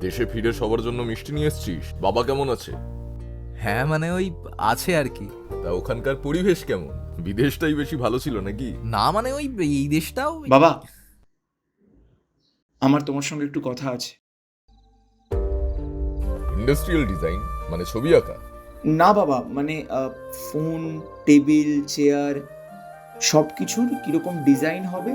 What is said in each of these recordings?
দেশে ফিরে সবার জন্য মিষ্টি নিয়ে এসছিস? বাবা কেমন আছে? হ্যাঁ মানে ওই আছে আর কি। তা ওখানকার পরিবেশ কেমন? বিদেশটাই বেশি ভালো ছিল নাকি? না মানে ওই এই দেশটাও বাবা, আমার তোমার সঙ্গে একটু কথা আছে। ইন্ডাস্ট্রিয়াল ডিজাইন মানে ছবি আঁকা? না বাবা, মানে ফোন, টেবিল, চেয়ার সব কিছুর কিরকম ডিজাইন হবে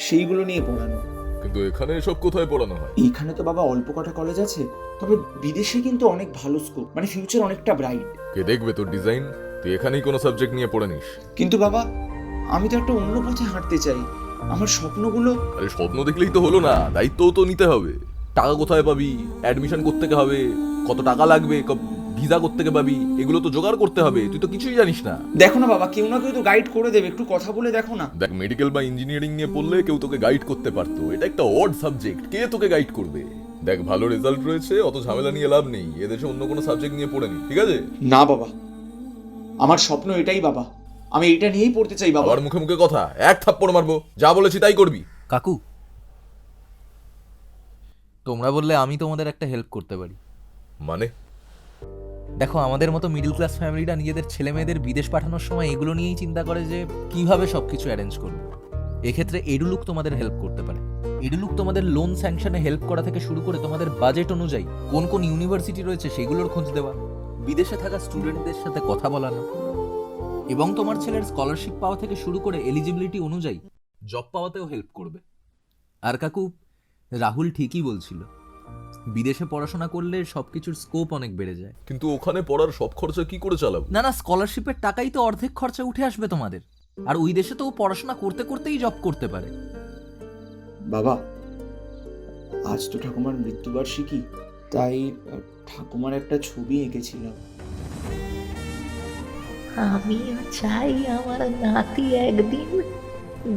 সেইগুলো নিয়ে পড়ানো। কিন্তু এখানে এসব কোথায় পড়ানো হয়? এইখানে তো বাবা অল্প কটা কলেজ আছে, তবে বিদেশে কিন্তু অনেক ভালো স্কোপ, মানে ফিউচার অনেকটা ব্রাইট। কে দেখবে তোর ডিজাইন? তুই এখানেই কোনো সাবজেক্ট নিয়ে পড়ে নিস। কিন্তু বাবা, আমি তো একটা অন্য পথে হাঁটতে চাই। আমার স্বপ্নগুলো। আরে স্বপ্ন দেখলেই তো হলো না, দায়িত্বও তো নিতে হবে। টাকা কোথায় পাবি? অ্যাডমিশন করতে হবে, কত টাকা লাগবে, ভিসা করতে পাবি, এগুলো তো জোগাড় করতে হবে। তুই তো কিছুই জানিস না। দেখো না বাবা, কেউ না কেউ তো গাইড করে দেবে, একটু কথা বলে দেখো না। দেখ, মেডিকেল বা ইঞ্জিনিয়ারিং নিয়ে পড়লে কেউ তোকে গাইড করতে পারতো। এটা একটা অড সাবজেক্ট, কে তোকে গাইড করবে? দেখ, ভালো রেজাল্ট রয়েছে, অত ঝামেলা নিয়ে লাভ নেই। এদেশে অন্য কোনো সাবজেক্ট নিয়ে পড়ে নি, ঠিক আছে? না বাবা, আমার স্বপ্ন এটাই বাবা, আমি এটা নিয়েই পড়তে চাই বাবা। আবার মুখে মুখে কথা, এক থাপ্পড় মারবো। যা বলেছি তাই করবি। কাকু, তোমরা বললে আমি তোমাদের একটা হেল্প করতে পারি। মানে? দেখো, আমাদের মতো মিডল ক্লাস ফ্যামিলিরা নিজেদের ছেলে মেয়েদের বিদেশ পাঠানোর সময় এগুলো নিয়েই চিন্তা করে যে কিভাবে সবকিছু অ্যারেঞ্জ করবে। এক্ষেত্রে এডুলুক তোমাদের হেল্প করতে পারে। এডুলুক তোমাদের লোন স্যাংশনে হেল্প করা থেকে শুরু করে তোমাদের বাজেট অনুযায়ী কোন কোন ইউনিভার্সিটি রয়েছে সেগুলোর খোঁজ দেওয়া, বিদেশে থাকা স্টুডেন্টদের সাথে কথা বলানো, এবং তোমার ছেলের স্কলারশিপ পাওয়া থেকে শুরু করে এলিজিবিলিটি অনুযায়ী জব পাওয়াতেও হেল্প করবে। আর কাকু, রাহুল ঠিকই বলছিল, বিদেশে পড়াশোনা করলে সবকিছুর স্কোপ অনেক বেড়ে যায়। কিন্তু ওখানে পড়ার সব খরচা কি করে চালাবো? না না, স্কলারশিপের টাকাই তো অর্ধেক খরচা উঠে আসবে তোমাদের। আর ওই দেশে তো ও পড়াশোনা করতে করতেই জব করতে পারে। বাবা, আজ তো ঠাকুমার মৃত্যুবার্ষিকী, তাই ঠাকুমার একটা ছবি এঁকেছিলাম। আমিও চাই আমার নাতি একদিন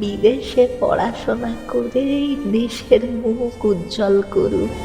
বিদেশে পড়াশোনা করে দেশের মুখ উজ্জ্বল করুক।